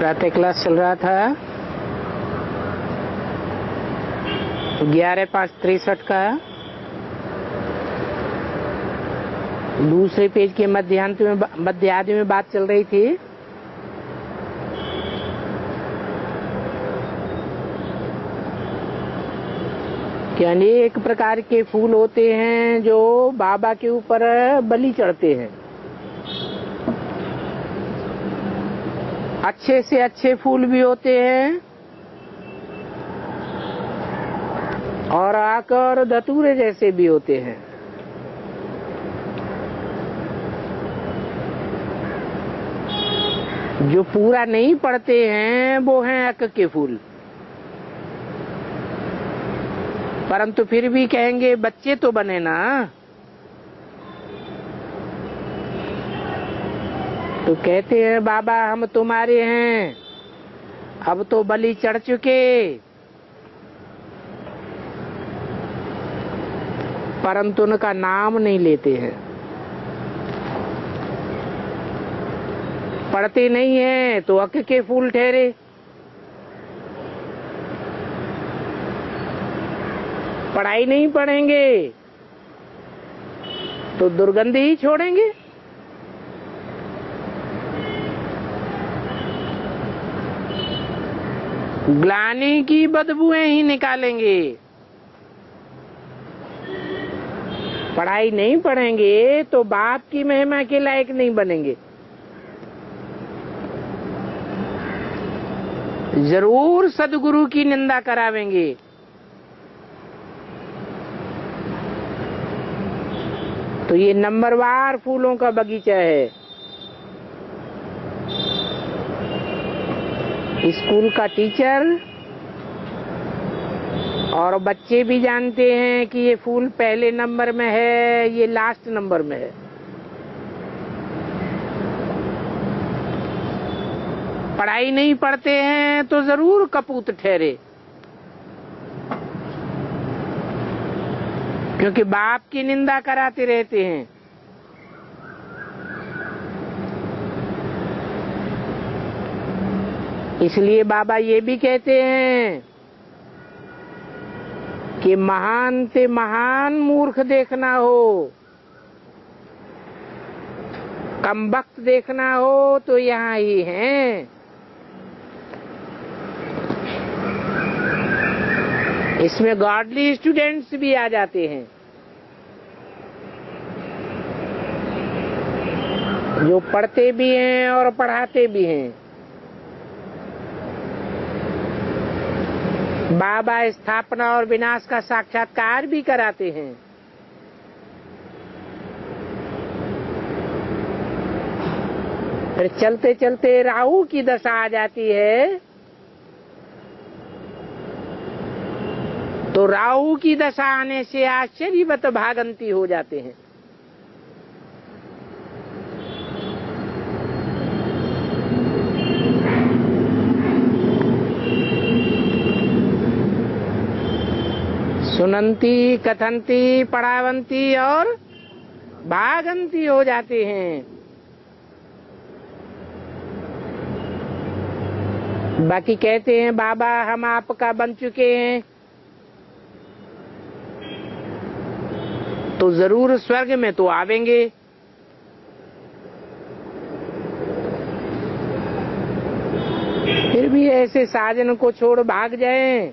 प्रातः क्लास चल रहा था 11/5/63 का। दूसरे पेज के मध्यान्ह में बात चल रही थी। कि अनेक प्रकार के फूल होते हैं जो बाबा के ऊपर बलि चढ़ते हैं। अच्छे से अच्छे फूल भी होते हैं और आकर धतूरे जैसे भी होते हैं। जो पूरा नहीं पड़ते हैं वो हैं अक के फूल। परंतु फिर भी कहेंगे बच्चे तो बने ना। तो कहते हैं बाबा हम तुम्हारे हैं, अब तो बलि चढ़ चुके, परंतु उनका नाम नहीं लेते हैं। पढ़ते नहीं हैं तो अक के फूल ठहरे। पढ़ाई नहीं पढ़ेंगे तो दुर्गंध ही छोड़ेंगे। ग्लानि की बदबूएं ही निकालेंगे। पढ़ाई नहीं पढ़ेंगे तो बाप की महिमा के लायक नहीं बनेंगे। जरूर सदगुरु की निंदा करावेंगे। तो ये नंबरवार फूलों का बगीचा है। स्कूल का टीचर और बच्चे भी जानते हैं कि ये फूल पहले नंबर में है, ये लास्ट नंबर में है। पढ़ाई नहीं पढ़ते हैं तो जरूर कपूत ठहरे, क्योंकि बाप की निंदा कराते रहते हैं। इसलिए बाबा ये भी कहते हैं कि महान से महान मूर्ख देखना हो, कम वक्त देखना हो तो यहाँ ही हैं। इसमें गॉडली स्टूडेंट्स भी आ जाते हैं, जो पढ़ते भी हैं और पढ़ाते भी हैं। बाबा स्थापना और विनाश का साक्षात्कार भी कराते हैं। फिर चलते चलते राहु की दशा आ जाती है तो राहु की दशा आने से आश्चर्यवत भागंती हो जाते हैं। सुनंती, कथंती, पढ़ावंती और भागंती हो जाते हैं। बाकी कहते हैं बाबा हम आपका बन चुके हैं तो जरूर स्वर्ग में तो आवेंगे। फिर भी ऐसे साजन को छोड़ भाग जाएं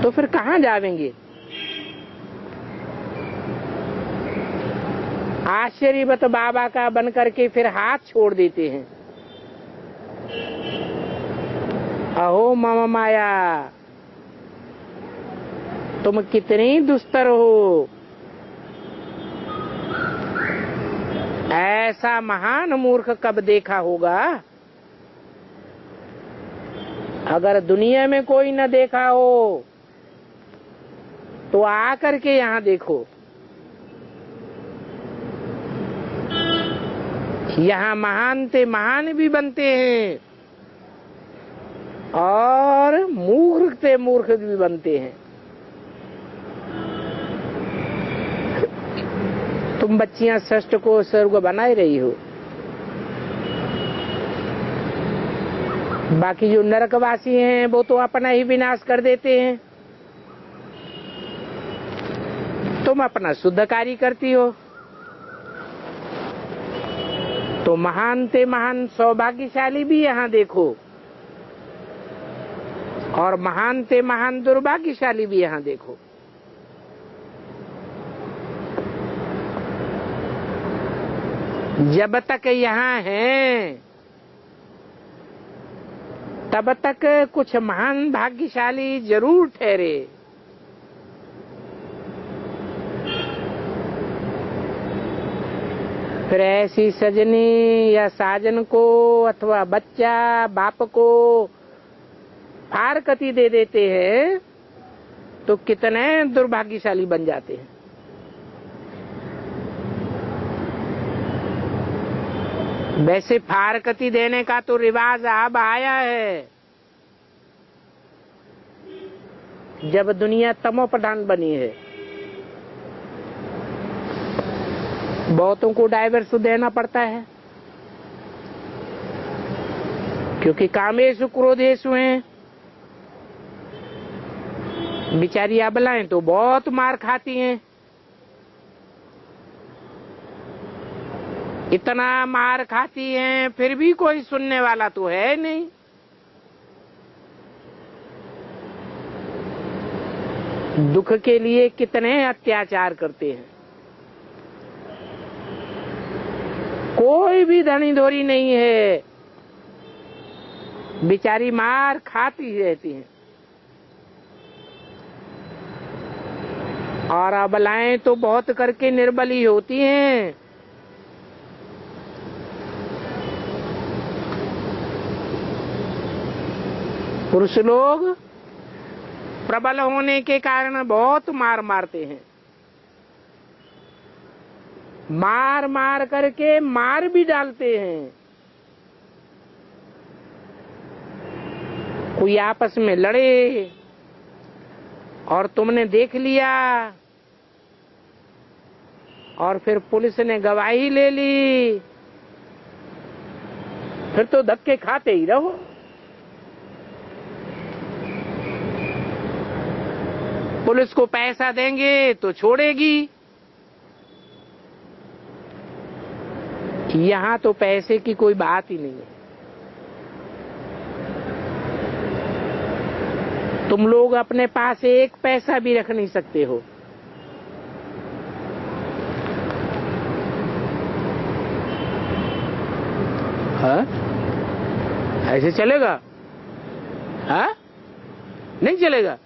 तो फिर कहाँ जावेंगे। आश्चर्यवत बाबा का बन करके फिर हाथ छोड़ देते हैं। अहो मम माया, तुम कितनी दुस्तर हो। ऐसा महान मूर्ख कब देखा होगा। अगर दुनिया में कोई न देखा हो तो आकर के यहाँ देखो। यहाँ महान से महान भी बनते हैं और मूर्ख से मूर्ख भी बनते हैं। तुम बच्चियां षष्ठ को स्वर्ग बनाए रही हो, बाकी जो नरकवासी हैं वो तो अपना ही विनाश कर देते हैं। तुम अपना शुद्ध कार्य करती हो। तो महान से महान सौभाग्यशाली भी यहाँ देखो और महान से महान दुर्भाग्यशाली भी यहाँ देखो। जब तक यहाँ हैं तब तक कुछ महान भाग्यशाली जरूर ठहरे। फिर ऐसी सजनी या साजन को अथवा बच्चा बाप को फारकती दे देते हैं तो कितने दुर्भाग्यशाली बन जाते हैं। वैसे फारकती देने का तो रिवाज अब आया है, जब दुनिया तमो प्रधान बनी है। बहुतों को डाइवर्स देना पड़ता है क्योंकि कामेशु क्रोधेशु हैं। बेचारी अबलाएं तो बहुत मार खाती हैं। इतना मार खाती हैं फिर भी कोई सुनने वाला तो है नहीं। दुख के लिए कितने अत्याचार करते हैं। कोई भी धनी धोरी नहीं है, बेचारी मार खाती रहती हैं। और अबलाएं तो बहुत करके निर्बल ही होती हैं। पुरुष लोग प्रबल होने के कारण बहुत मार मारते हैं। मार मार करके मार भी डालते हैं। कोई आपस में लड़े और तुमने देख लिया और फिर पुलिस ने गवाही ले ली, फिर तो धक्के खाते ही रहो। पुलिस को पैसा देंगे तो छोड़ेगी। यहाँ तो पैसे की कोई बात ही नहीं है। तुम लोग अपने पास एक पैसा भी रख नहीं सकते हो। हाँ? ऐसे चलेगा? हाँ? नहीं चलेगा।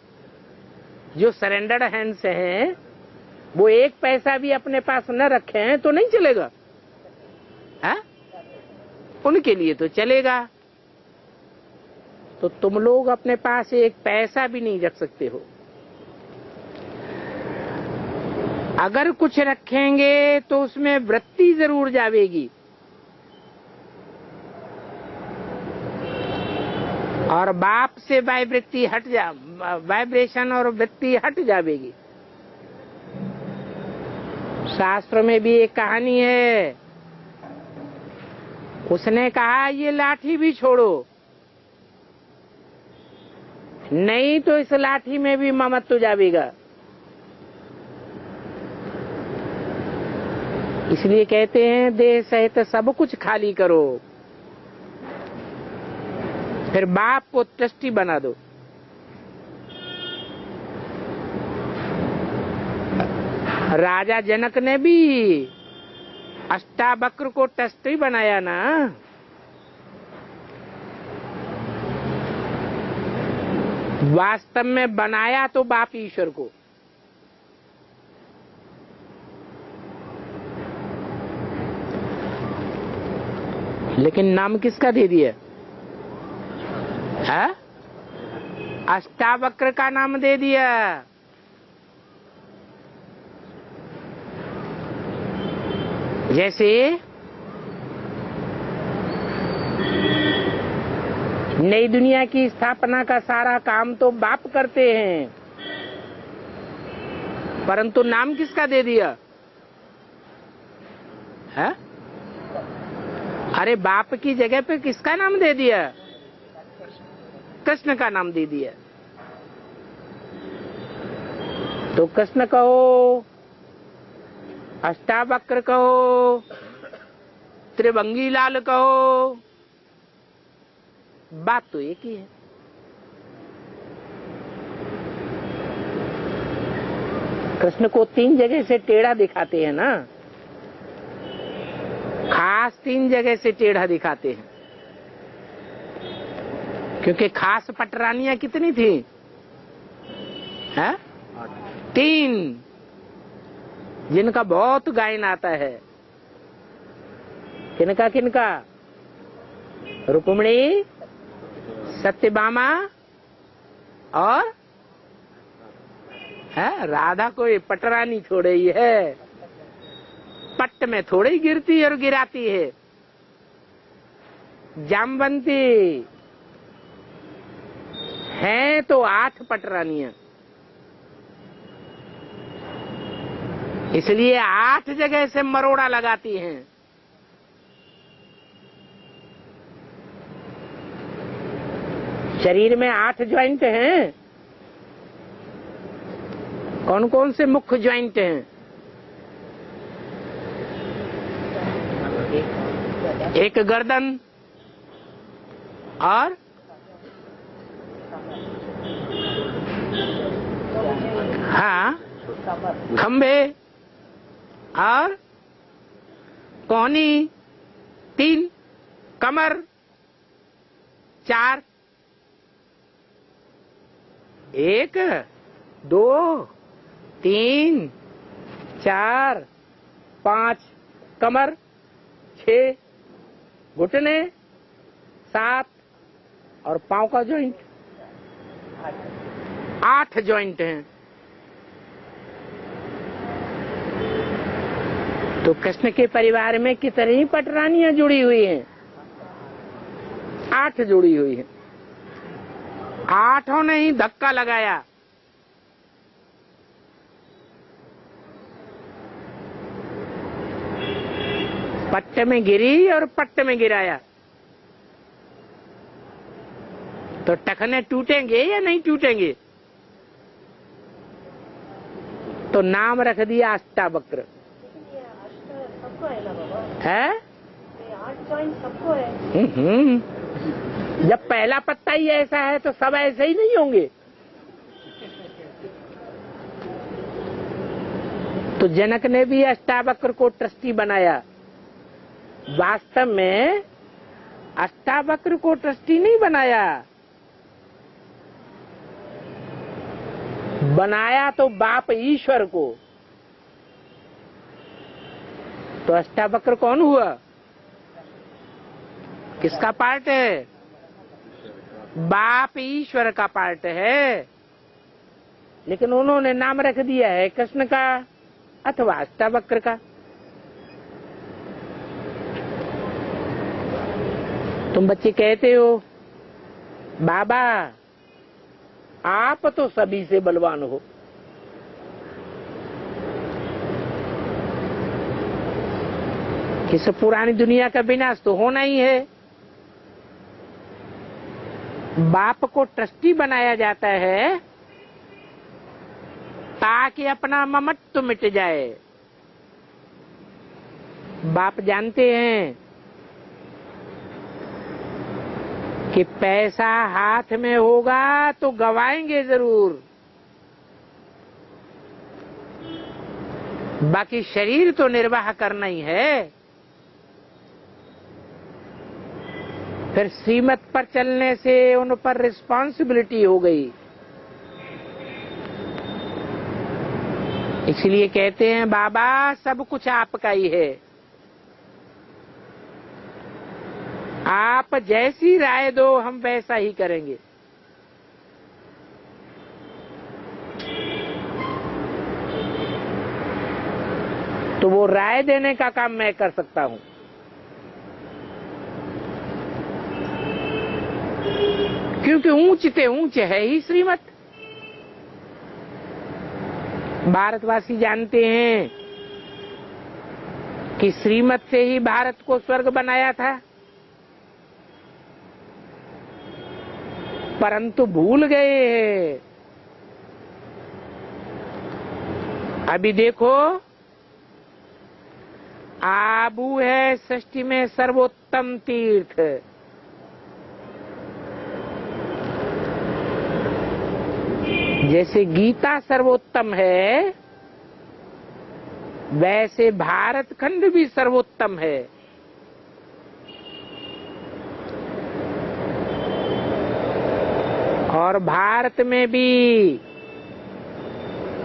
जो सरेंडर्ड हैंड्स हैं वो एक पैसा भी अपने पास न रखे हैं तो नहीं चलेगा। हाँ? उनके लिए तो चलेगा। तो तुम लोग अपने पास एक पैसा भी नहीं रख सकते हो। अगर कुछ रखेंगे तो उसमें वृत्ति जरूर जावेगी और बाप से वाइब्रेशन और वृत्ति हट जावेगी। शास्त्र में भी एक कहानी है। उसने कहा ये लाठी भी छोड़ो, नहीं तो इस लाठी में भी ममत्व जावेगा। इसलिए कहते हैं देह सहित सब कुछ खाली करो, फिर बाप को ट्रस्टी बना दो। राजा जनक ने भी अष्टावक्र को ट्रस्टी बनाया ना। वास्तव में बनाया तो बाप ईश्वर को। लेकिन नाम किसका दे दिया है? अष्टावक्र का नाम दे दिया। जैसे नई दुनिया की स्थापना का सारा काम तो बाप करते हैं, परंतु नाम किसका दे दिया है? अरे बाप की जगह पे किसका नाम दे दिया? कृष्ण का नाम दे दिया। तो कृष्ण कहो, अष्टावक्र कहो, त्रिभंगी लाल कहो, बात तो एक ही है। कृष्ण को 3 जगह से टेढ़ा दिखाते हैं ना, खास 3 जगह से टेढ़ा दिखाते हैं, क्योंकि खास पटरानियां कितनी थी? है 3, जिनका बहुत गायन आता है। किनका किनका? रुक्मिणी, सत्यभामा और है राधा। कोई पटरानी थोड़े ही है, पट्ट में थोड़ी ही गिरती और गिराती है। जामवंती हैं तो 8 पटरानियां, इसलिए 8 जगह से मरोड़ा लगाती हैं। शरीर में 8 ज्वाइंट हैं। कौन कौन से मुख्य ज्वाइंट हैं? एक गर्दन और हाँ खंभे और कोहनी, 3 कमर, 4 1 2 3 4 5 कमर, 6 घुटने, 7 और पांव का जॉइंट, 8 जॉइंट हैं। तो कृष्ण के परिवार में कितनी पटरानियां जुड़ी हुई हैं? 8 जुड़ी हुई हैं। 8 ने ही धक्का लगाया। पट्ट में गिरी और पट्ट में गिराया। तो टखने टूटेंगे या नहीं टूटेंगे? तो नाम रख दिया अष्टावक्र। है 8 जॉइंट सबको है। जब पहला पत्ता ही ऐसा है तो सब ऐसे ही नहीं होंगे। तो जनक ने भी अष्टावक्र को ट्रस्टी बनाया। वास्तव में अष्टावक्र को ट्रस्टी नहीं बनाया, बनाया तो बाप ईश्वर को। तो अष्टावक्र कौन हुआ? किसका पार्ट है? बाप ईश्वर का पार्ट है। लेकिन उन्होंने नाम रख दिया है कृष्ण का अथवा अष्टावक्र का। तुम बच्चे कहते हो बाबा आप तो सभी से बलवान हो। इस पुरानी दुनिया का विनाश तो होना ही है। बाप को ट्रस्टी बनाया जाता है ताकि अपना ममत्व मिट जाए। बाप जानते हैं कि पैसा हाथ में होगा तो गवाएंगे जरूर, बाकी शरीर तो निर्वाह करना ही है। फिर श्रीमत पर चलने से उन पर रिस्पॉन्सिबिलिटी हो गई। इसलिए कहते हैं बाबा सब कुछ आपका ही है, आप जैसी राय दो हम वैसा ही करेंगे। तो वो राय देने का काम मैं कर सकता हूं, क्योंकि ऊंच से ऊंच है ही श्रीमत। भारतवासी जानते हैं कि श्रीमत से ही भारत को स्वर्ग बनाया था। परंतु भूल गए हैं। अभी देखो, आबू है सृष्टि में सर्वोत्तम तीर्थ। जैसे गीता सर्वोत्तम है, वैसे भारत खंड भी सर्वोत्तम है। और भारत में भी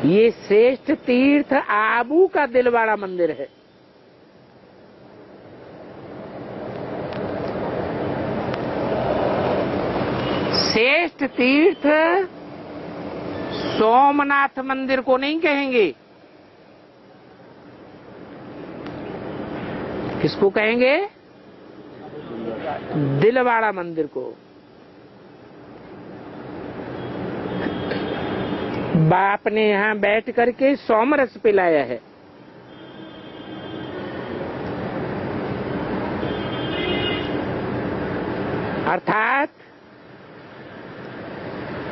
ये श्रेष्ठ तीर्थ आबू का दिलवाड़ा मंदिर है। श्रेष्ठ तीर्थ सोमनाथ मंदिर को नहीं कहेंगे। किसको कहेंगे? दिलवाड़ा मंदिर को। बाप ने यहां बैठ करके सोमरस पिलाया है। अर्थात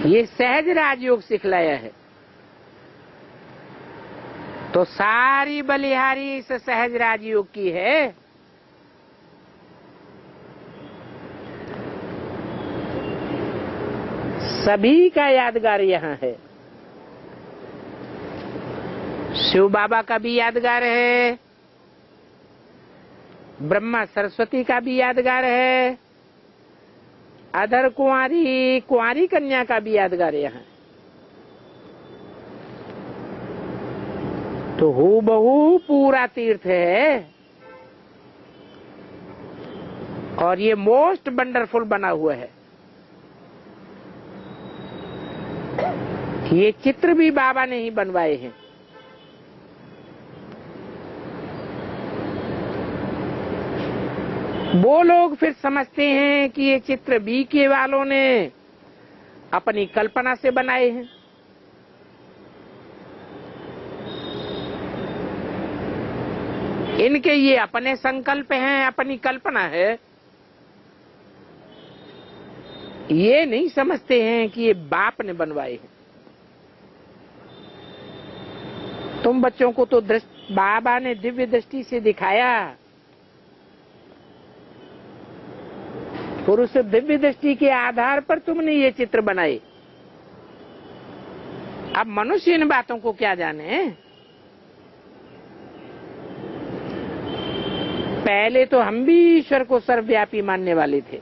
ये सहज राजयोग सिखलाया है। तो सारी बलिहारी इस सहज राजयोग की है। सभी का यादगार यहाँ है। शिव बाबा का भी यादगार है, ब्रह्मा सरस्वती का भी यादगार है, अधर कुंवारी कन्या का भी यादगार यहाँ। तो हूबहू पूरा तीर्थ है। और ये मोस्ट वंडरफुल बना हुआ है। ये चित्र भी बाबा ने ही बनवाए हैं। वो लोग फिर समझते हैं कि ये चित्र बीके वालों ने अपनी कल्पना से बनाए हैं। इनके ये अपने संकल्प हैं, अपनी कल्पना है। ये नहीं समझते हैं कि ये बाप ने बनवाए हैं। तुम बच्चों को तो बाबा ने दिव्य दृष्टि से दिखाया, और उस दिव्य दृष्टि के आधार पर तुमने ये चित्र बनाए। अब मनुष्य इन बातों को क्या जाने। पहले तो हम भी ईश्वर को सर्वव्यापी मानने वाले थे।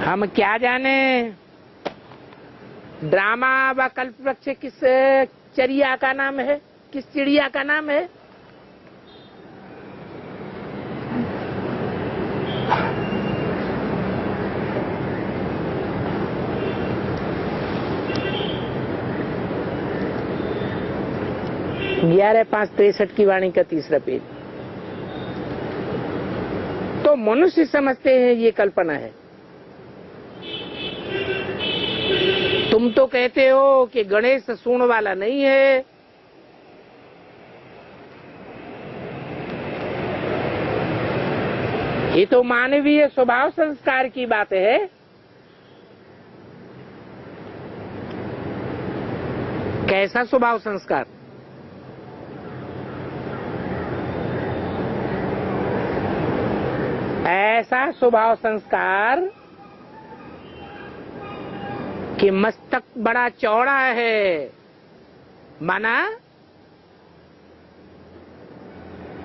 हम क्या जाने ड्रामा व कल्पवृक्ष किस चरिया का नाम है, किस चिड़िया का नाम है। ग्यारह 5-63 की वाणी का 3रा पेज। तो मनुष्य समझते हैं ये कल्पना है। तुम तो कहते हो कि गणेश सूंड वाला नहीं है। ये तो मानवीय स्वभाव संस्कार की बात है। कैसा स्वभाव संस्कार? ऐसा स्वभाव संस्कार कि मस्तक बड़ा चौड़ा है। माना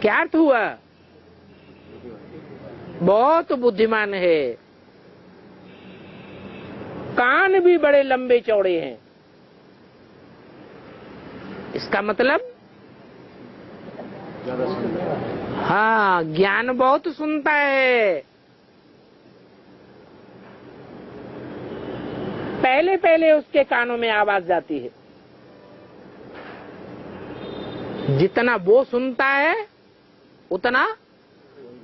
क्या अर्थ हुआ? बहुत बुद्धिमान है। कान भी बड़े लंबे चौड़े हैं। इसका मतलब हाँ, ज्ञान बहुत सुनता है। पहले पहले उसके कानों में आवाज जाती है। जितना वो सुनता है उतना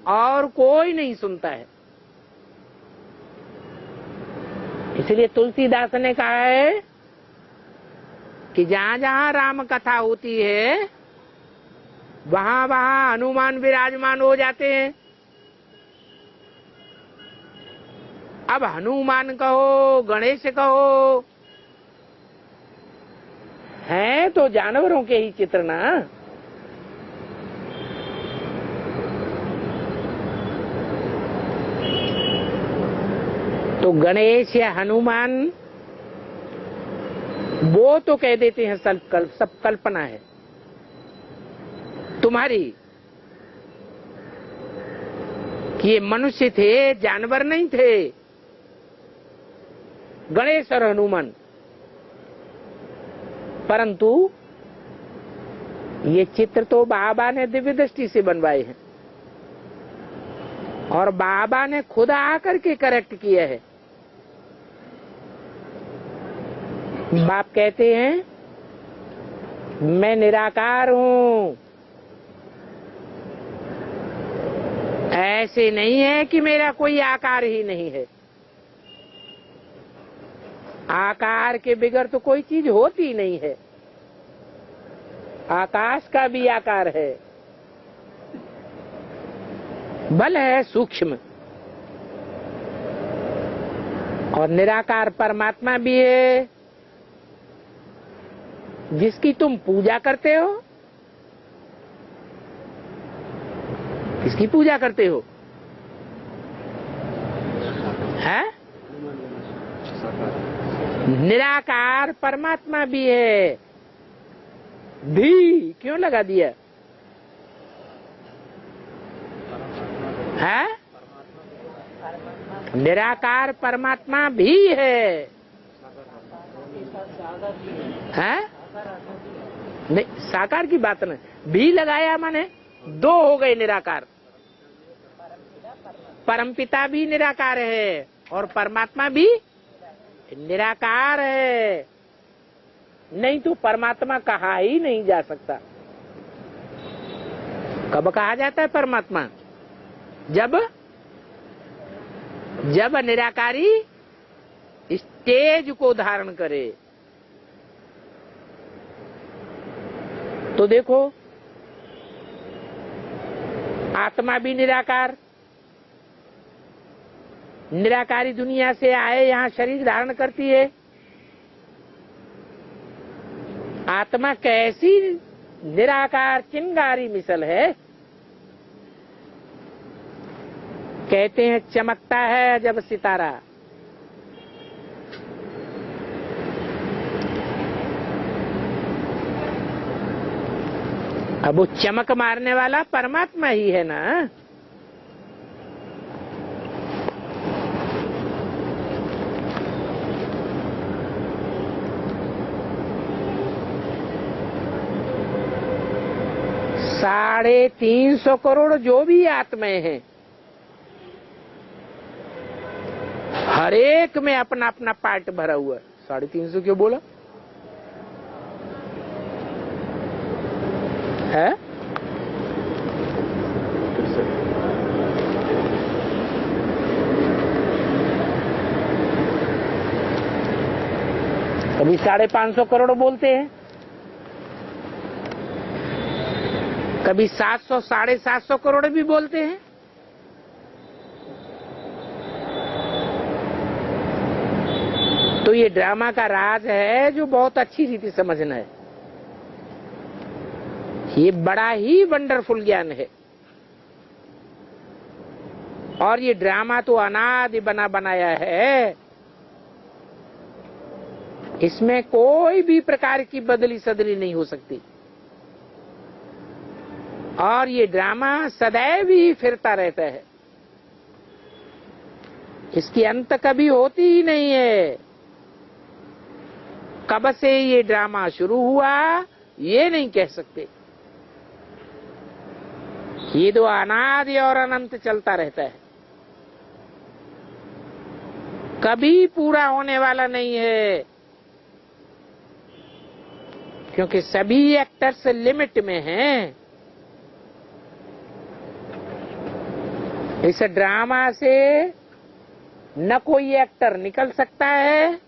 और कोई नहीं सुनता है। इसलिए तुलसीदास ने कहा है कि जहां जहां राम कथा होती है वहां वहां हनुमान विराजमान हो जाते हैं। अब हनुमान कहो, गणेश कहो, हैं तो जानवरों के ही चित्र ना। तो गणेश या हनुमान वो तो कह देते हैं सब कल्पना है तुम्हारी, कि ये मनुष्य थे, जानवर नहीं थे गणेश और हनुमान। परंतु ये चित्र तो बाबा ने दिव्य दृष्टि से बनवाए हैं और बाबा ने खुद आकर के करेक्ट किया है। बाप कहते हैं मैं निराकार हूं, ऐसे नहीं है कि मेरा कोई आकार ही नहीं है। आकार के बिगड़ तो कोई चीज होती नहीं है। आकाश का भी आकार है, बल है सूक्ष्म, और निराकार परमात्मा भी है जिसकी तुम पूजा करते हो। किसकी पूजा करते हो? है निराकार परमात्मा भी है। भी क्यों लगा दिया है? निराकार परमात्मा भी है। नहीं, साकार की बात नहीं, भी लगाया माने दो हो गए निराकार। परमपिता भी निराकार है और परमात्मा भी निराकार है। नहीं तो परमात्मा कहा ही नहीं जा सकता। कब कहा जाता है परमात्मा? जब निराकारी स्टेज को धारण करे। तो देखो, आत्मा भी निराकार, निराकारी दुनिया से आए यहाँ शरीर धारण करती है। आत्मा कैसी निराकार चिंगारी मिसल है। कहते हैं चमकता है जब सितारा। अब वो चमक मारने वाला परमात्मा ही है ना। साढ़े 300 करोड़ जो भी आत्माएं हैं, हर एक में अपना अपना पार्ट भरा हुआ है। 350 क्यों बोला है? कभी 550 करोड़ बोलते हैं, कभी 700 750 करोड़ भी बोलते हैं। तो ये ड्रामा का राज है जो बहुत अच्छी रीति समझना है। ये बड़ा ही वंडरफुल ज्ञान है और ये ड्रामा तो अनादि बना बनाया है। इसमें कोई भी प्रकार की बदली सदली नहीं हो सकती और ये ड्रामा सदैव ही फिरता रहता है। इसकी अंत कभी होती ही नहीं है। कब से ये ड्रामा शुरू हुआ ये नहीं कह सकते। ये तो अनादि और अनंत चलता रहता है, कभी पूरा होने वाला नहीं है, क्योंकि सभी एक्टर्स लिमिट में हैं। इस ड्रामा से न कोई एक्टर निकल सकता है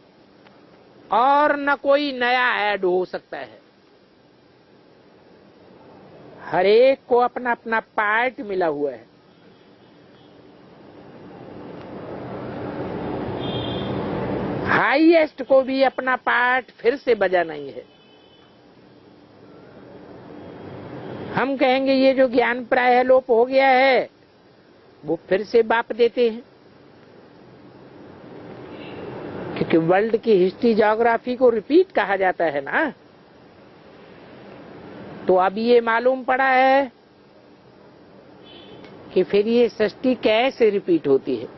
और न कोई नया ऐड हो सकता है। हर एक को अपना अपना पार्ट मिला हुआ है। हाईएस्ट को भी अपना पार्ट फिर से बजाना ही है। हम कहेंगे ये जो ज्ञान प्राय लोप हो गया है वो फिर से बाप देते हैं, क्योंकि वर्ल्ड की हिस्ट्री ज्योग्राफी को रिपीट कहा जाता है ना। तो अब ये मालूम पड़ा है कि फिर ये सृष्टि कैसे रिपीट होती है।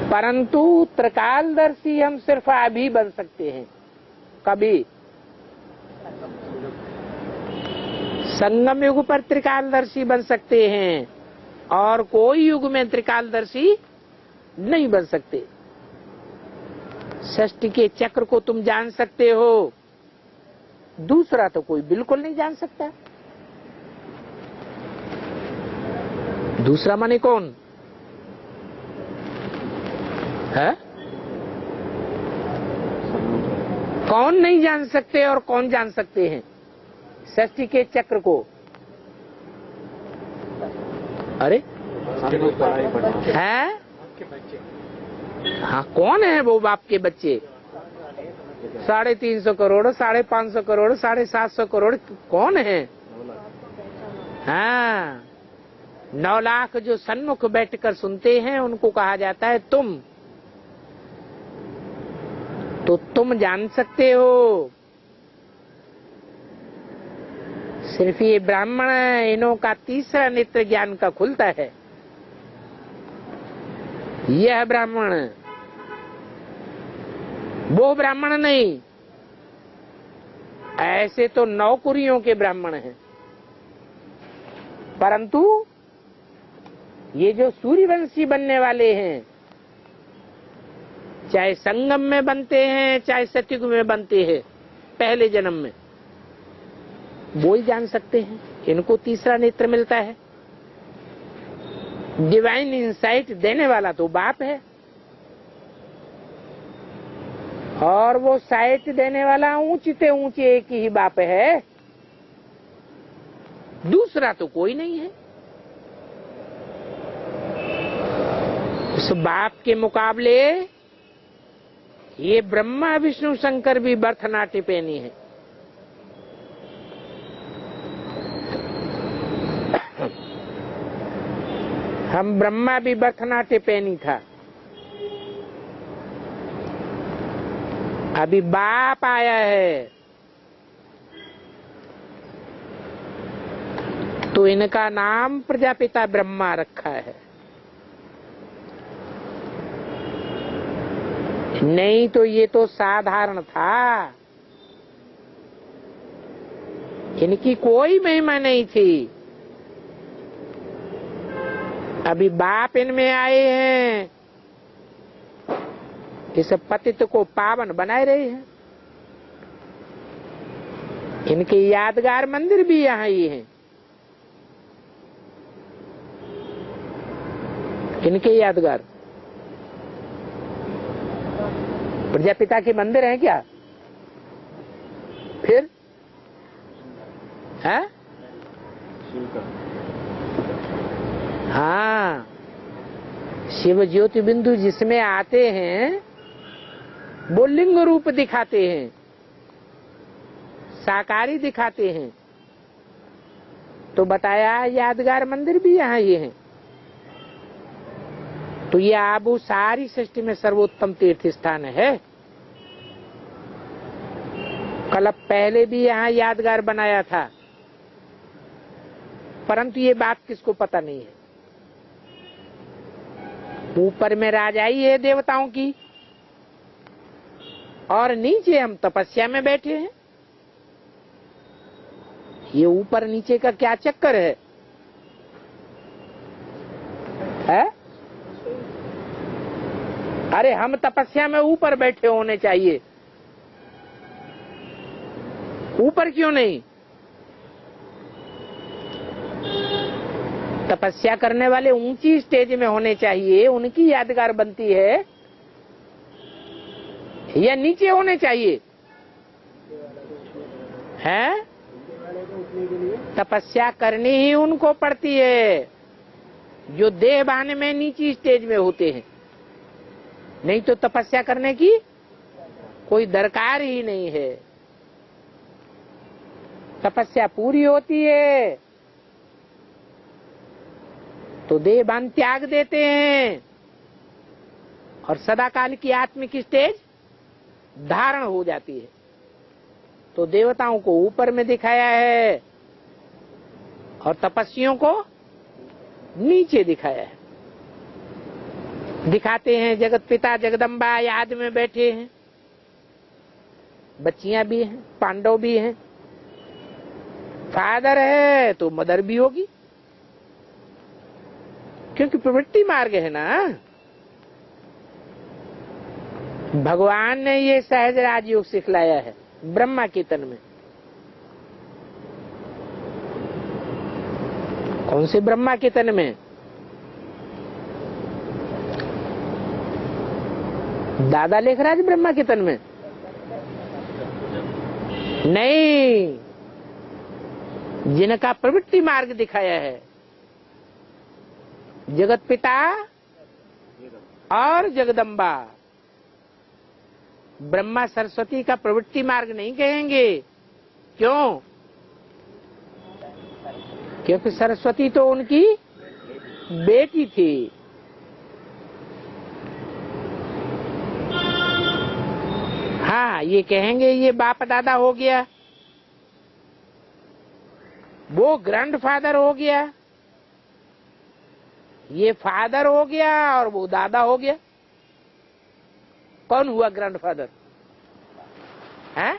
परंतु त्रिकालदर्शी हम सिर्फ अभी बन सकते हैं। कभी संगम युग पर त्रिकालदर्शी बन सकते हैं और कोई युग में त्रिकालदर्शी नहीं बन सकते। षष्टि के चक्र को तुम जान सकते हो, दूसरा तो कोई बिल्कुल नहीं जान सकता। दूसरा माने कौन है? कौन नहीं जान सकते और कौन जान सकते हैं षष्टि के चक्र को? अरे है? हाँ, कौन है वो बाप के बच्चे? 350 करोड़, 550 करोड़, 750 करोड़, कौन है? हाँ, 9 लाख जो सन्मुख बैठकर सुनते हैं उनको कहा जाता है तुम। तो तुम जान सकते हो। सिर्फ ये ब्राह्मण इन्हों का तीसरा नेत्र ज्ञान का खुलता है। यह ब्राह्मण, वो ब्राह्मण नहीं। ऐसे तो नौकरियों के ब्राह्मण हैं, परंतु ये जो सूर्यवंशी बनने वाले हैं, चाहे संगम में बनते हैं चाहे सतयुग में बनते हैं, पहले जन्म में, वो ही जान सकते हैं। इनको तीसरा नेत्र मिलता है। डिवाइन इंसाइट देने वाला तो बाप है, और वो साइट देने वाला ऊंचे ऊंचे एक ही बाप है, दूसरा तो कोई नहीं है। उस बाप के मुकाबले ये ब्रह्मा विष्णु शंकर भी भरतनाट्यपेनी है। हम ब्रह्मा भी भरतनाट्यपेनी था। अभी बाप आया है तो इनका नाम प्रजापिता ब्रह्मा रखा है। नहीं तो ये तो साधारण था, इनकी कोई महिमा नहीं थी। अभी बाप इनमें आए हैं, इस पतित को पावन बनाए रहे हैं। इनके यादगार मंदिर भी यहाँ ही हैं। इनके यादगार प्रजापिता के मंदिर हैं क्या? फिर है? हाँ, शिव ज्योति बिंदु जिसमें आते हैं वो लिंग रूप दिखाते हैं, साकारी दिखाते हैं। तो बताया यादगार मंदिर भी यहाँ ये हैं। तो ये आबू सारी सृष्टि में सर्वोत्तम तीर्थ स्थान है। कल पहले भी यहाँ यादगार बनाया था, परंतु ये बात किसको पता नहीं है। ऊपर में राजाई है देवताओं की और नीचे हम तपस्या में बैठे हैं। ये ऊपर नीचे का क्या चक्कर है? अरे हम तपस्या में ऊपर बैठे होने चाहिए, ऊपर क्यों नहीं? तपस्या करने वाले ऊंची स्टेज में होने चाहिए, उनकी यादगार बनती है, या नीचे होने चाहिए? हैं? तपस्या करनी ही उनको पड़ती है जो देह भान में नीची स्टेज में होते हैं। नहीं तो तपस्या करने की कोई दरकार ही नहीं है। तपस्या पूरी होती है तो देहभान त्याग देते हैं और सदाकाल की आत्मिक स्टेज धारण हो जाती है। तो देवताओं को ऊपर में दिखाया है और तपस्वियों को नीचे दिखाया है। दिखाते हैं जगत पिता जगदम्बा याद में बैठे हैं, बच्चियां भी हैं, पांडव भी हैं, फादर है तो मदर भी होगी, क्योंकि प्रवृत्ति मार्ग है ना। भगवान ने ये सहज राजयोग सिखलाया है ब्रह्मा के तन में। कौन से ब्रह्मा के तन में? दादा लेखराज ब्रह्मा के तन में नहीं, जिनका प्रवृत्ति मार्ग दिखाया है जगत पिता और जगदम्बा। ब्रह्मा सरस्वती का प्रवृत्ति मार्ग नहीं कहेंगे। क्यों? क्योंकि सरस्वती तो उनकी बेटी थी। हाँ, ये कहेंगे ये बाप दादा हो गया, वो ग्रैंडफादर हो गया, ये फादर हो गया और वो दादा हो गया। कौन हुआ ग्रैंडफादर? हैं?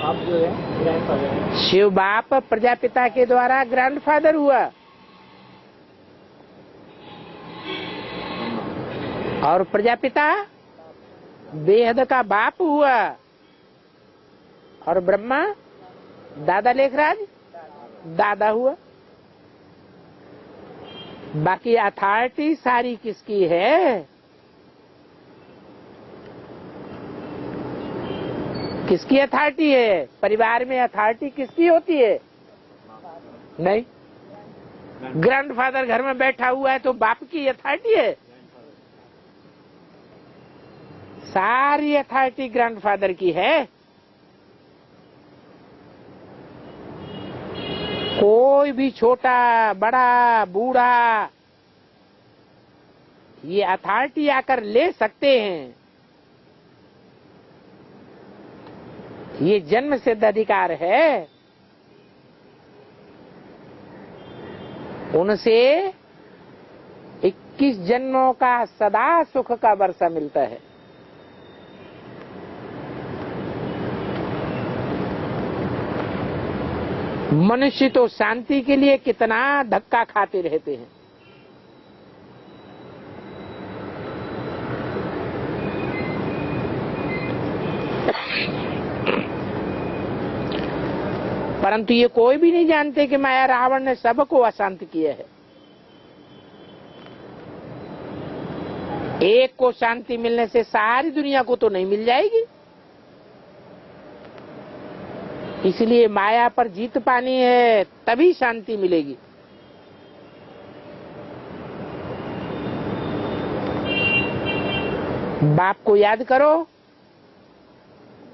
आप जो है ग्रैंडफादर। शिव बाप प्रजापिता के द्वारा ग्रैंडफादर हुआ और प्रजापिता बेहद का बाप हुआ और ब्रह्मा दादा लेखराज दादा हुआ। बाकी अथॉरिटी सारी किसकी है? किसकी अथॉरिटी है? परिवार में अथॉरिटी किसकी होती है? नहीं, ग्रैंडफादर घर में बैठा हुआ है तो बाप की अथॉरिटी है। सारी अथॉरिटी ग्रैंडफादर की है। कोई भी छोटा बड़ा बूढ़ा ये अथॉरिटी आकर ले सकते हैं। ये जन्म सिद्ध अधिकार है। उनसे 21 जन्मों का सदा सुख का वर्षा मिलता है। मनुष्य तो शांति के लिए कितना धक्का खाते रहते हैं। परंतु ये कोई भी नहीं जानते कि माया रावण ने सबको अशांत किया है। एक को शांति मिलने से सारी दुनिया को तो नहीं मिल जाएगी। इसलिए माया पर जीत पानी है, तभी शांति मिलेगी। बाप को याद करो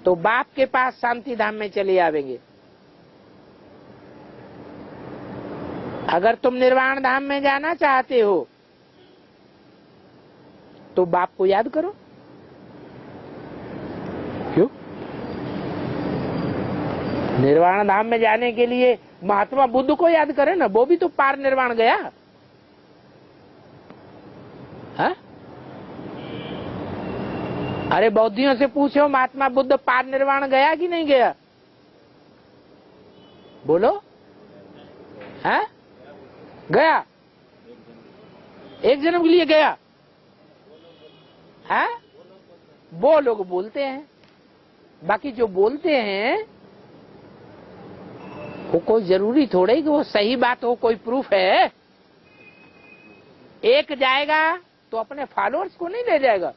तो बाप के पास शांति धाम में चले आवेंगे। अगर तुम निर्वाण धाम में जाना चाहते हो तो बाप को याद करो। क्यों? निर्वाण धाम में जाने के लिए महात्मा बुद्ध को याद करें ना, वो भी तो पार निर्वाण गया। हा? अरे बौद्धियों से पूछो महात्मा बुद्ध पार निर्वाण गया कि नहीं गया? बोलो। है? गया। एक जन्म के लिए गया है? वो लोग बोलते हैं। बाकी जो बोलते हैं वो कोई जरूरी थोड़े कि वो सही बात हो, कोई प्रूफ है। एक जाएगा तो अपने फॉलोअर्स को नहीं ले जाएगा।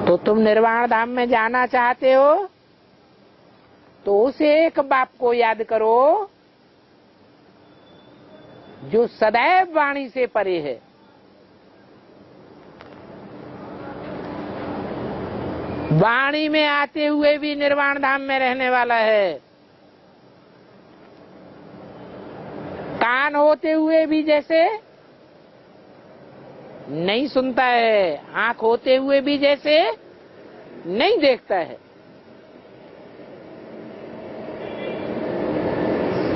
तो तुम निर्वाण धाम में जाना चाहते हो तो उस एक बाप को याद करो जो सदैव वाणी से परे है। वाणी में आते हुए भी निर्वाण धाम में रहने वाला है, कान होते हुए भी जैसे नहीं सुनता है, आंख होते हुए भी जैसे नहीं देखता है,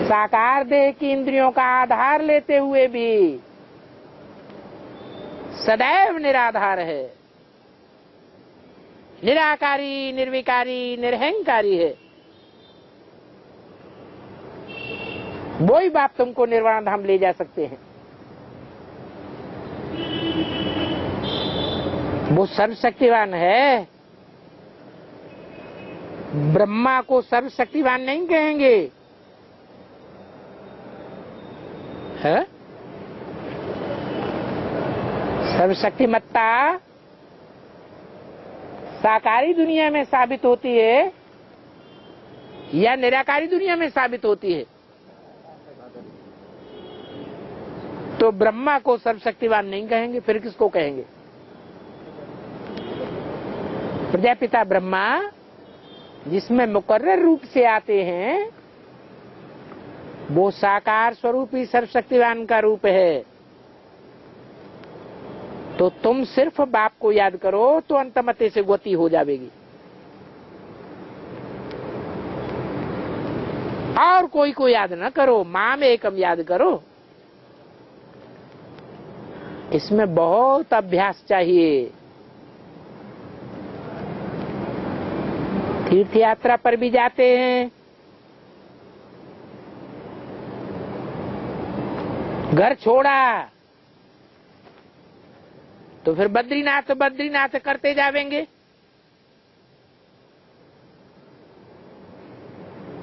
साकार देह की इंद्रियों का आधार लेते हुए भी सदैव निराधार है, निराकारी, निर्विकारी, निरहंकारी है। वही बाप तुमको निर्वाण धाम ले जा सकते हैं। वो सर्वशक्तिवान है। ब्रह्मा को सर्वशक्तिवान नहीं कहेंगे, है? सर्वशक्तिमत्ता साकारी दुनिया में साबित होती है या निराकारी दुनिया में साबित होती है? तो ब्रह्मा को सर्वशक्तिवान नहीं कहेंगे, फिर किसको कहेंगे? प्रजापिता ब्रह्मा जिसमें मुकर्रर रूप से आते हैं, वो साकार स्वरूपी सर्वशक्तिवान का रूप है। तो तुम सिर्फ बाप को याद करो तो अंतमते से गति हो जाएगी। और कोई को याद न करो, माम एकम याद करो। इसमें बहुत अभ्यास चाहिए। तीर्थ यात्रा पर भी जाते हैं, घर छोड़ा तो फिर बद्रीनाथ बद्रीनाथ करते जावेंगे।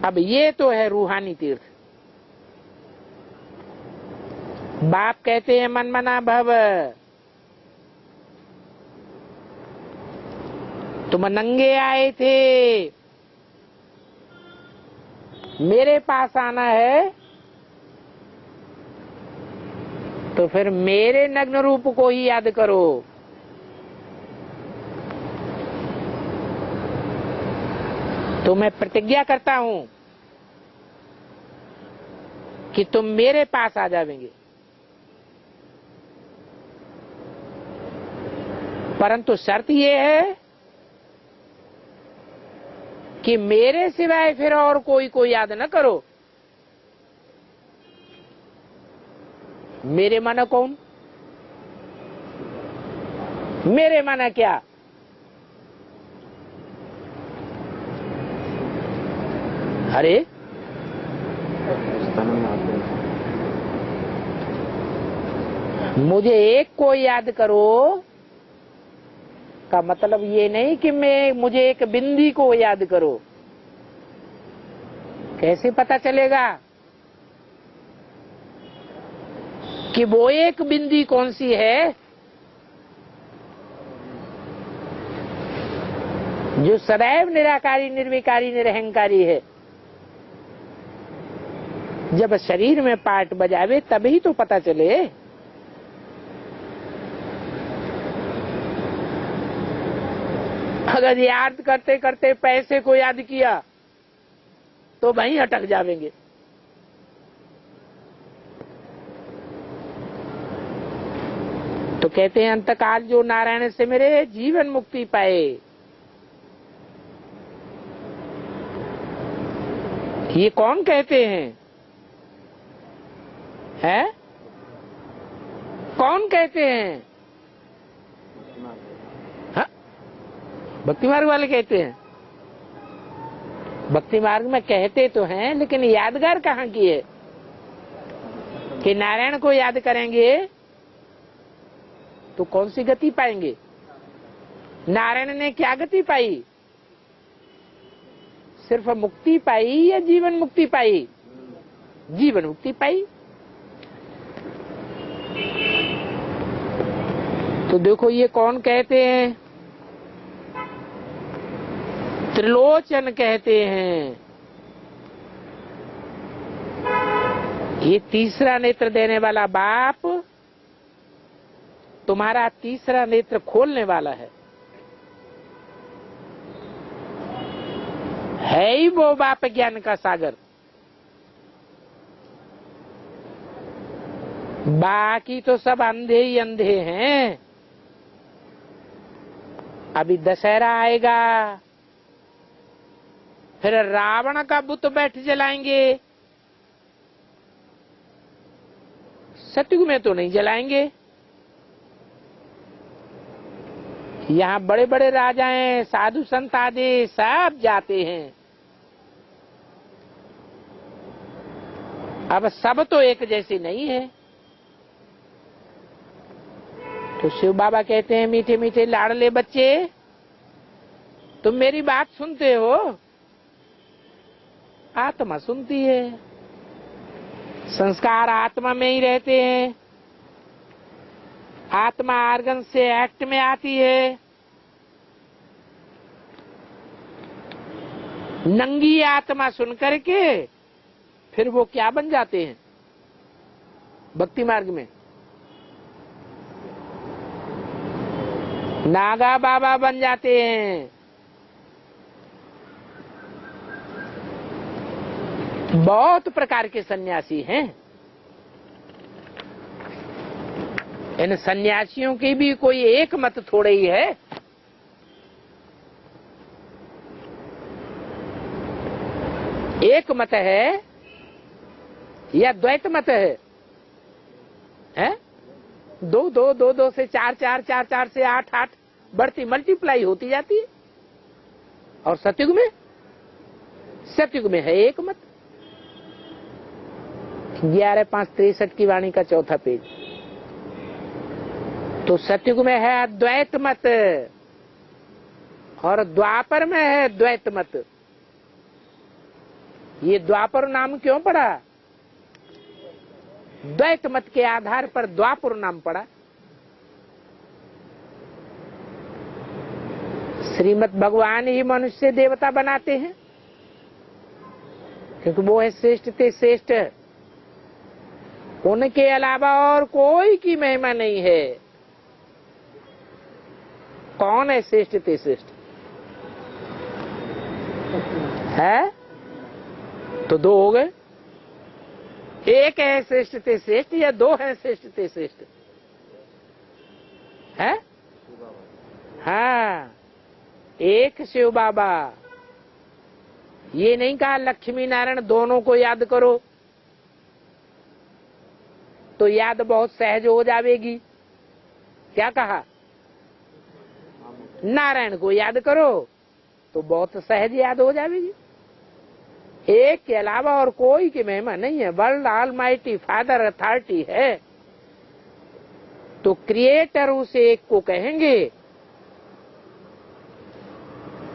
अब ये तो है रूहानी तीर्थ। बाप कहते हैं मन मना भव, तुम नंगे आए थे, मेरे पास आना है तो फिर मेरे नग्न रूप को ही याद करो। तो मैं प्रतिज्ञा करता हूं कि तुम मेरे पास आ जाओगे, परंतु शर्त ये है कि मेरे सिवाय फिर और कोई को याद न करो। मेरे माना कौन? मेरे माना क्या? अरे मुझे एक को याद करो का मतलब ये नहीं कि मुझे एक बिंदी को याद करो। कैसे पता चलेगा कि वो एक बिंदी कौन सी है जो सदैव निराकारी, निर्विकारी, निरहंकारी है? जब शरीर में पार्ट बजावे तभी तो पता चले। अगर याद करते करते पैसे को याद किया तो वहीं अटक जावेंगे। तो कहते हैं अंतकाल जो नारायण से मेरे जीवन मुक्ति पाए। ये कौन कहते हैं? हैं? कौन कहते हैं? हाँ? भक्ति मार्ग वाले कहते हैं। भक्ति मार्ग में कहते तो हैं, लेकिन यादगार कहाँ की है कि नारायण को याद करेंगे तो कौन सी गति पाएंगे? नारायण ने क्या गति पाई? सिर्फ मुक्ति पाई या जीवन मुक्ति पाई? जीवन मुक्ति पाई। तो देखो ये कौन कहते हैं? त्रिलोचन कहते हैं। ये तीसरा नेत्र देने वाला बाप तुम्हारा तीसरा नेत्र खोलने वाला है ही वो बाप ज्ञान का सागर। बाकी तो सब अंधे ही अंधे हैं। अभी दशहरा आएगा, फिर रावण का बुत बैठ जलाएंगे। सतयुग में तो नहीं जलाएंगे। यहाँ बड़े बड़े राजाएं, साधु संत आदि सब जाते हैं। अब सब तो एक जैसे नहीं है। तो शिव बाबा कहते हैं, मीठे मीठे लाडले बच्चे, तुम मेरी बात सुनते हो? आत्मा सुनती है। संस्कार आत्मा में ही रहते हैं। आत्मा आर्गन से एक्ट में आती है। नंगी आत्मा सुन करके फिर वो क्या बन जाते हैं भक्ति मार्ग में? नागा बाबा बन जाते हैं। बहुत प्रकार के सन्यासी हैं। इन सन्यासियों की भी कोई एक मत थोड़े ही है। एक मत है या द्वैत मत है? दो दो दो दो से चार चार, चार चार से आठ आठ बढ़ती मल्टीप्लाई होती जाती है। और सतयुग में? सतयुग में है एक मत। 11/5/63 की वाणी का चौथा पेज। तो सतयुग में है अद्वैत मत और द्वापर में है द्वैत मत। ये द्वापर नाम क्यों पड़ा? द्वैत मत के आधार पर द्वापर नाम पड़ा। श्रीमद् भगवान ही मनुष्य देवता बनाते हैं, क्योंकि वो है श्रेष्ठ ते श्रेष्ठ। उनके अलावा और कोई की महिमा नहीं है। कौन है श्रेष्ठ ते श्रेष्ठ? है तो दो हो गए। एक है श्रेष्ठ ते श्रेष्ठ या दो है श्रेष्ठ ते श्रेष्ठ? है हाँ, एक शिव बाबा। ये नहीं कहा लक्ष्मी नारायण दोनों को याद करो तो याद बहुत सहज हो जाएगी। क्या कहा? नारायण को याद करो तो बहुत सहज याद हो जाएगी। एक के अलावा और कोई की महिमा नहीं है। वर्ल्ड ऑलमाइटी फादर अथॉरिटी है। तो क्रिएटर उसे एक को कहेंगे।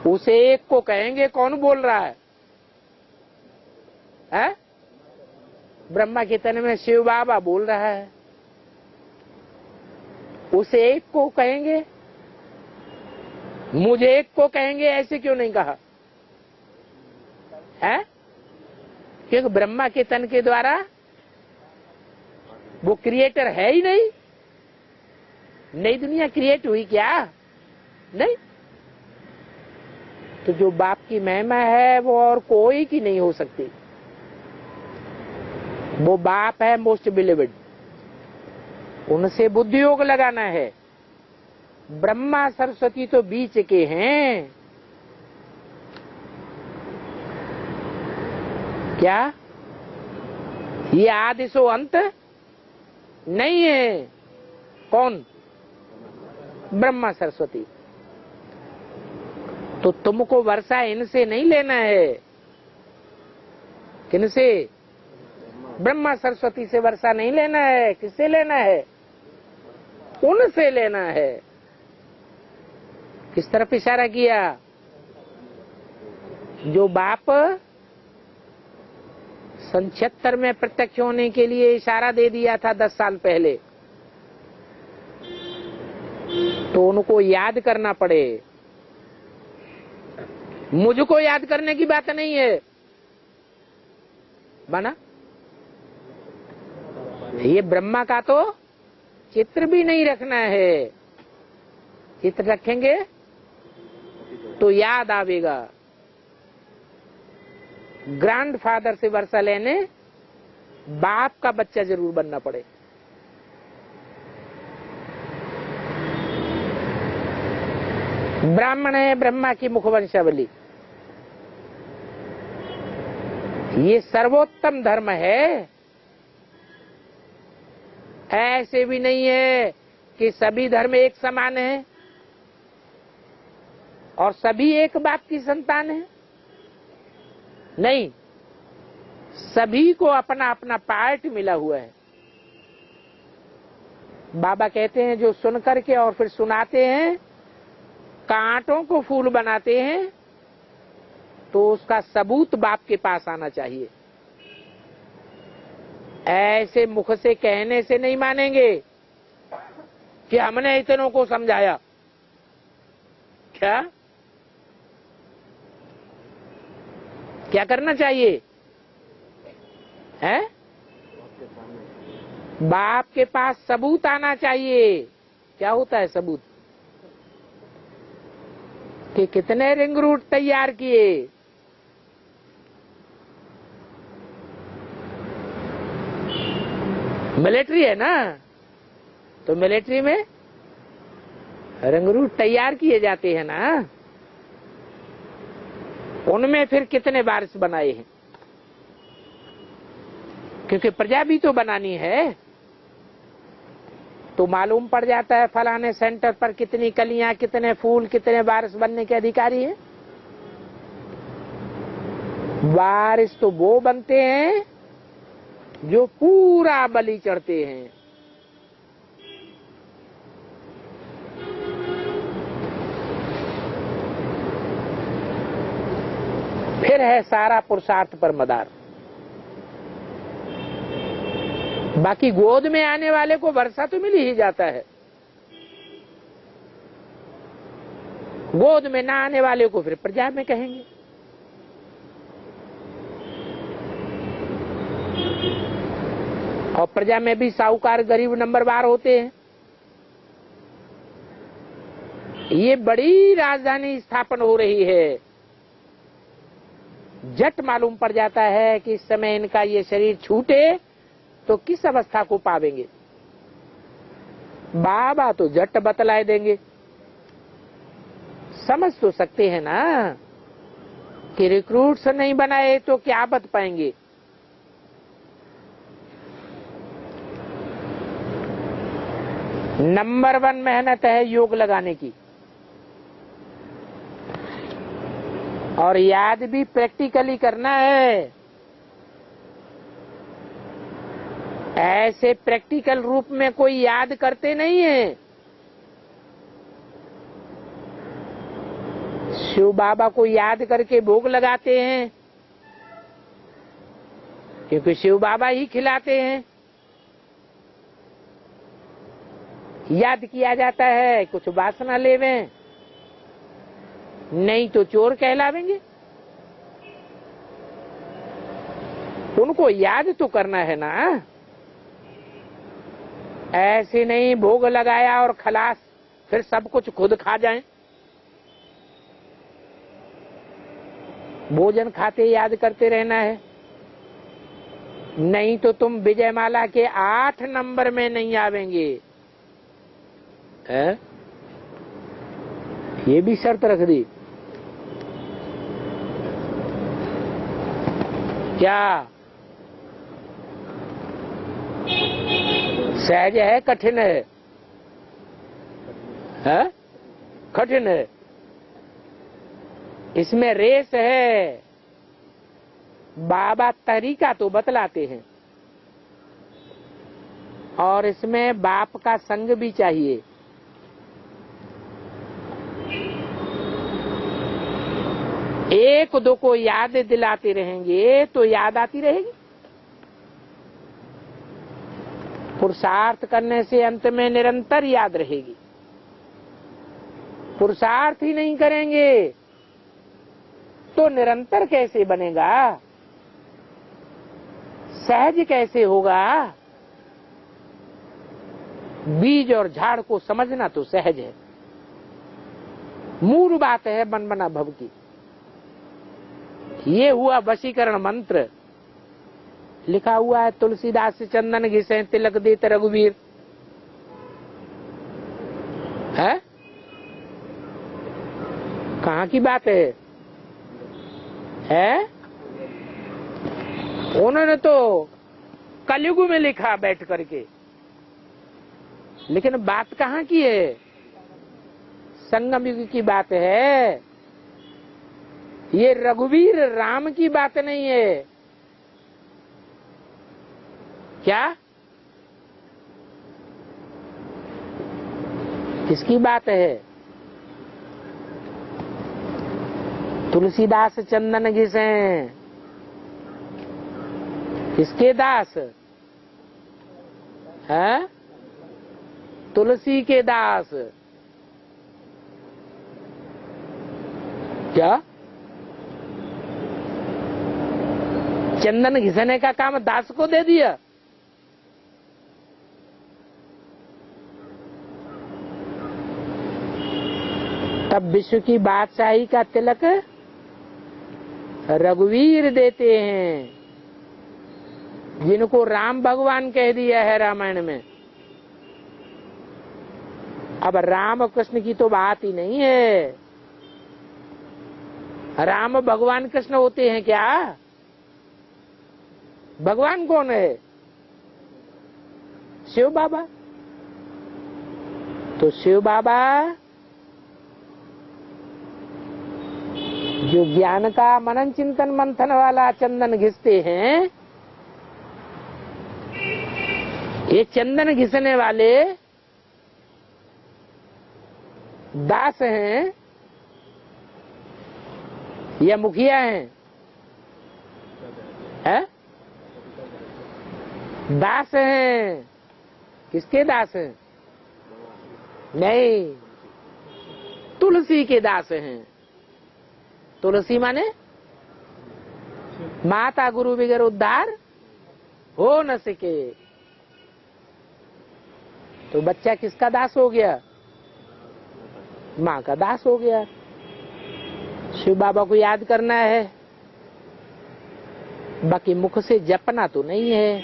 उसे एक को कहेंगे। कौन बोल रहा है? ब्रह्मा के तन में शिव बाबा बोल रहा है। उसे एक को कहेंगे। मुझे एक को कहेंगे ऐसे क्यों नहीं कहा? है क्योंकि ब्रह्मा के तन के द्वारा वो क्रिएटर है ही नहीं। नई दुनिया क्रिएट हुई क्या? नहीं। तो जो बाप की महिमा है वो और कोई की नहीं हो सकती। वो बाप है मोस्ट बिलीवेड। उनसे बुद्धि योग लगाना है। ब्रह्मा सरस्वती तो बीच के हैं। क्या ये आदि सो अंत नहीं है? कौन? ब्रह्मा सरस्वती। तो तुमको वर्षा इनसे नहीं लेना है। किनसे? ब्रह्मा सरस्वती से वर्षा नहीं लेना है। किससे लेना है? उनसे लेना है। किस तरफ इशारा किया? जो बाप 76 में प्रत्यक्ष होने के लिए इशारा दे दिया था 10 साल पहले, तो उनको याद करना पड़े। मुझको याद करने की बात नहीं है। बना ये ब्रह्मा का तो चित्र भी नहीं रखना है। चित्र रखेंगे तो याद आवेगा। ग्रैंडफादर से वर्षा लेने बाप का बच्चा जरूर बनना पड़े। ब्राह्मण है ब्रह्मा की मुखवंशावली, ये सर्वोत्तम धर्म है। ऐसे भी नहीं है कि सभी धर्म एक समान है और सभी एक बाप की संतान है। नहीं, सभी को अपना अपना पार्ट मिला हुआ है। बाबा कहते हैं जो सुन करके और फिर सुनाते हैं, कांटों को फूल बनाते हैं, तो उसका सबूत बाप के पास आना चाहिए। ऐसे मुख से कहने से नहीं मानेंगे कि हमने इतनों को समझाया। क्या क्या करना चाहिए है? बाप के पास सबूत आना चाहिए। क्या होता है सबूत? कि कितने रिंग रूट तैयार किए, मिलिट्री है ना, तो मिलिट्री में रिंग रूट तैयार किए जाते हैं ना, उनमें फिर कितने बारिश बनाए हैं, क्योंकि प्रजा भी तो बनानी है। तो मालूम पड़ जाता है फलाने सेंटर पर कितनी कलियां, कितने फूल, कितने बारिश बनने के अधिकारी हैं। बारिश तो वो बनते हैं जो पूरा बलि चढ़ते हैं। फिर है सारा पुरुषार्थ पर मदार। बाकी गोद में आने वाले को वर्षा तो मिल ही जाता है, गोद में ना आने वाले को फिर प्रजा में कहेंगे। और प्रजा में भी साहूकार गरीब नंबरवार होते हैं। ये बड़ी राजधानी स्थापन हो रही है, झट मालूम पड़ जाता है कि इस समय इनका ये शरीर छूटे तो किस अवस्था को पावेंगे। बाबा तो झट बतलाए देंगे। समझ तो सकते हैं ना कि रिक्रूट्स नहीं बनाए तो क्या बत पाएंगे। नंबर 1 मेहनत है योग लगाने की, और याद भी प्रैक्टिकली करना है। ऐसे प्रैक्टिकल रूप में कोई याद करते नहीं है। शिव बाबा को याद करके भोग लगाते हैं, क्योंकि शिव बाबा ही खिलाते हैं। याद किया जाता है कुछ वासना लेवें, नहीं तो चोर कहलावेंगे। उनको याद तो करना है ना। ऐसे नहीं भोग लगाया और खलास, फिर सब कुछ खुद खा जाएं। भोजन खाते याद करते रहना है, नहीं तो तुम विजयमाला के 8 नंबर में नहीं आवेंगे। ये भी शर्त रख दी। क्या सहज है कठिन है? कठिन है। इसमें रेस है। बाबा तरीका तो बतलाते हैं, और इसमें बाप का संग भी चाहिए। एक दो को याद दिलाते रहेंगे तो याद आती रहेगी। पुरुषार्थ करने से अंत में निरंतर याद रहेगी। पुरुषार्थ ही नहीं करेंगे तो निरंतर कैसे बनेगा? सहज कैसे होगा? बीज और झाड़ को समझना तो सहज है, मूल बात है बन बना भव की। ये हुआ वशीकरण मंत्र। लिखा हुआ है तुलसीदास चंदन घिसे तिलक देते रघुवीर, है कहाँ की बात है? उन्होंने तो कलयुग में लिखा बैठ करके, लेकिन बात कहाँ की है? संगम युग की बात है। ये रघुवीर राम की बात नहीं है। क्या किसकी बात है? तुलसीदास चंदन घिसे, किसके दास है? तुलसी के दास। क्या चंदन घिसने का काम दास को दे दिया? तब विश्व की बादशाही का तिलक रघुवीर देते हैं, जिनको राम भगवान कह दिया है रामायण में। अब राम कृष्ण की तो बात ही नहीं है। राम भगवान कृष्ण होते हैं क्या? भगवान कौन है? शिव बाबा। तो शिव बाबा जो ज्ञान का मनन चिंतन मंथन वाला चंदन घिसते हैं, ये चंदन घिसने वाले दास हैं या मुखिया हैं? है? दास हैं। किसके दास हैं? नहीं, तुलसी के दास हैं। तुलसी माने माता गुरु बगैर उद्धार हो न सके। तो बच्चा किसका दास हो गया? माँ का दास हो गया। शिव बाबा को याद करना है, बाकी मुख से जपना तो नहीं है।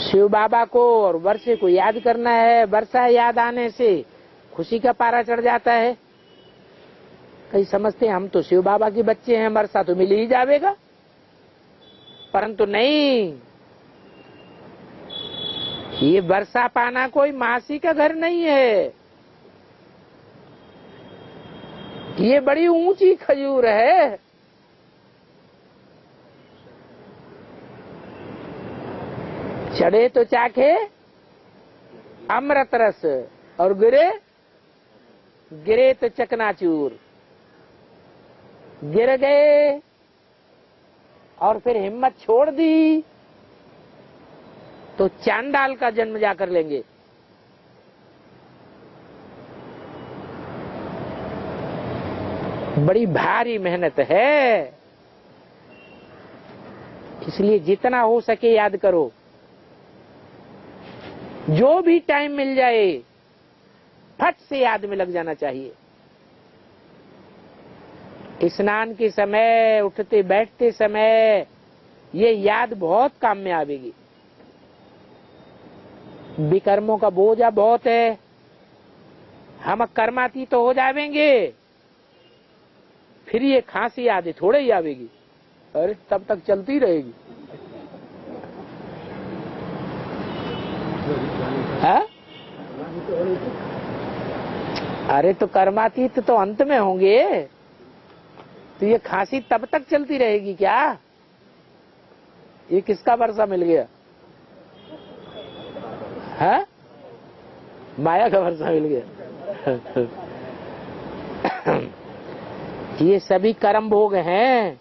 शिव बाबा को और वर्षे को याद करना है। वर्षा याद आने से खुशी का पारा चढ़ जाता है। कई समझते हैं हम तो शिव बाबा के बच्चे हैं, वर्षा तो मिल ही जाएगा, परंतु नहीं। ये वर्षा पाना कोई मासी का घर नहीं है। ये बड़ी ऊंची खजूर है। चढ़े तो चाखे अमृत रस और गिरे तो चकनाचूर। गिर गए और फिर हिम्मत छोड़ दी तो चांडाल का जन्म जाकर लेंगे। बड़ी भारी मेहनत है, इसलिए जितना हो सके याद करो। जो भी टाइम मिल जाए फट से याद में लग जाना चाहिए। स्नान के समय, उठते बैठते समय ये याद बहुत काम में आवेगी। विकर्मों का बोझा बहुत है, हम कर्मातीत तो हो जाएंगे, फिर ये खांसी आदि थोड़े ही आवेगी। अरे तब तक चलती रहेगी। है? अरे तो कर्मातीत तो अंत में होंगे, तो ये खांसी तब तक चलती रहेगी क्या? ये किसका वर्षा मिल गया? है? माया का वर्षा मिल गया। ये सभी कर्म भोग हैं।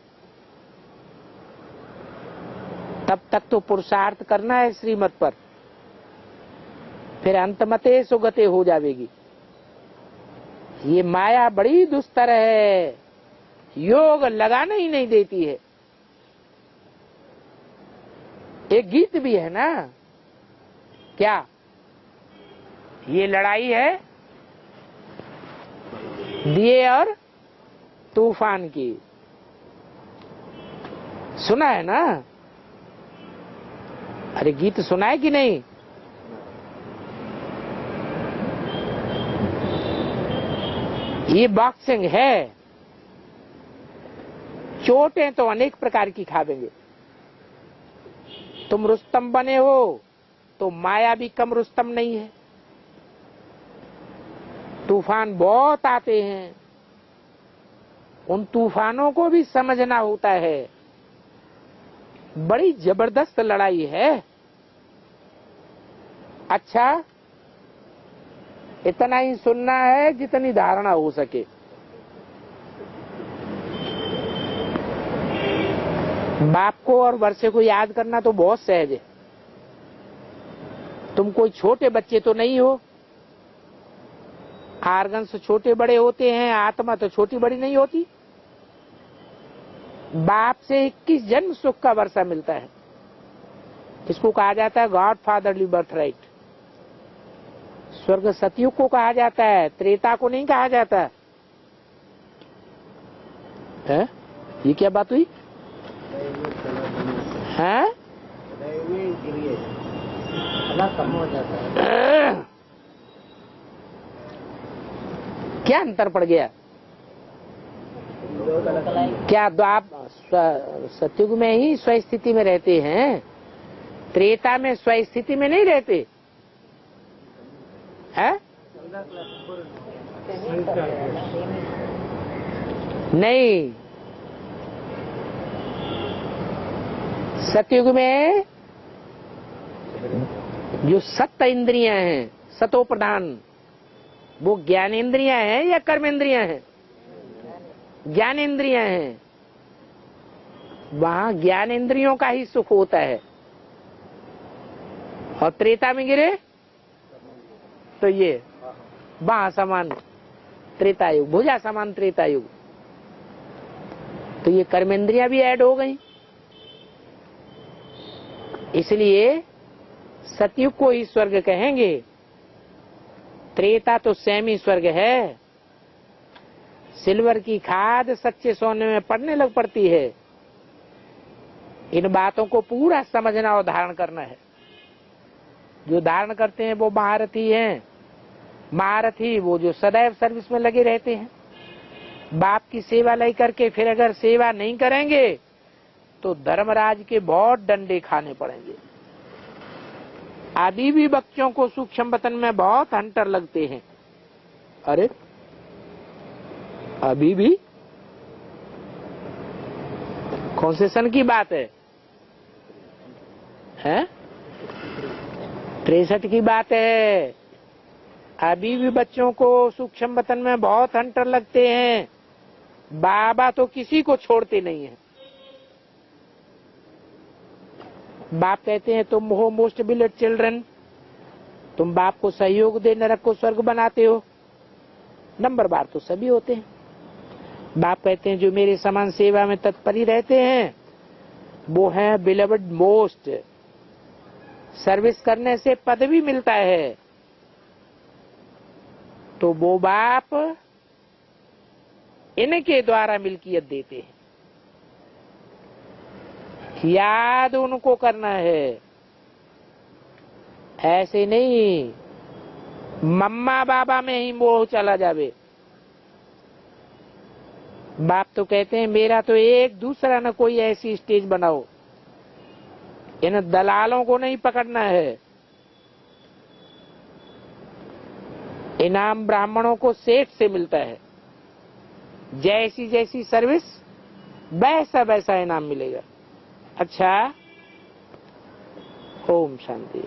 तब तक तो पुरुषार्थ करना है श्रीमत पर, फिर अंतमते सुगते हो जाएगी। ये माया बड़ी दुस्तर है, योग लगाना ही नहीं देती है। एक गीत भी है ना, क्या ये लड़ाई है दिए और तूफान की। सुना है ना? अरे गीत सुना है कि नहीं? ये बॉक्सिंग है। चोटें तो अनेक प्रकार की खावेंगे। तुम रुस्तम बने हो तो माया भी कम रुस्तम नहीं है। तूफान बहुत आते हैं, उन तूफानों को भी समझना होता है। बड़ी जबरदस्त लड़ाई है। अच्छा, इतना ही सुनना है जितनी धारणा हो सके। बाप को और वर्षे को याद करना तो बहुत सहज है। तुम कोई छोटे बच्चे तो नहीं हो। आर्गन्स छोटे बड़े होते हैं, आत्मा तो छोटी बड़ी नहीं होती। बाप से 21 जन्म सुख का वर्षा मिलता है। इसको कहा जाता है गॉड फादरली बर्थ राइट। स्वर्ग सतयुग को कहा जाता है, त्रेता को नहीं कहा जाता है। ये क्या बात हुई है? कम हो जाता है। क्या अंतर पड़ गया? क्या आप सतयुग में ही स्वस्थिति में रहते हैं? त्रेता में स्वस्थिति में नहीं रहते हैं? नहीं, सतयुग में जो सत्त इंद्रियां हैं, सतो प्रधान, वो ज्ञानेंद्रियां हैं या कर्मेंद्रियां हैं? ज्ञानेंद्रियां हैं। वहां ज्ञानेंद्रियों का ही सुख होता है। और त्रेता में गिरे तो ये बाह समान त्रेता युग, भुजा समान त्रेता युग। तो ये कर्मेंद्रियां भी ऐड हो गई। इसलिए सतयुग को ही स्वर्ग कहेंगे। त्रेता तो सेमी स्वर्ग है। सिल्वर की खाद सच्चे सोने में पड़ने लग पड़ती है। इन बातों को पूरा समझना और धारण करना है। जो धारण करते हैं वो महारथी हैं। महारथी वो जो सदैव सर्विस में लगे रहते हैं। बाप की सेवा लाई करके फिर अगर सेवा नहीं करेंगे तो धर्मराज के बहुत डंडे खाने पड़ेंगे। अभी भी बच्चों को सूक्ष्म वतन में बहुत हंटर लगते हैं। अरे अभी भी कौन से सन की बात है? 63 की बात है। अभी भी बच्चों को सूक्ष्म वतन में बहुत हंटर लगते हैं। बाबा तो किसी को छोड़ते नहीं है। बाप कहते हैं तुम हो मोस्ट बिलेड चिल्ड्रन। तुम बाप को सहयोग दे नरक को स्वर्ग बनाते हो। नंबर बार तो सभी होते हैं। बाप कहते हैं जो मेरे समान सेवा में तत्पर ही रहते हैं वो हैं बिलवड मोस्ट। सर्विस करने से पद भी मिलता है। तो वो बाप इनके द्वारा मिल्कियत देते हैं। याद उनको करना है, ऐसे नहीं मम्मा बाबा में ही मोह चला जावे। बाप तो कहते हैं मेरा तो एक दूसरा न कोई ऐसी स्टेज बनाओ। इन दलालों को नहीं पकड़ना है। इनाम ब्राह्मणों को सेठ से मिलता है। जैसी जैसी सर्विस वैसा वैसा इनाम मिलेगा। अच्छा, ओम शांति।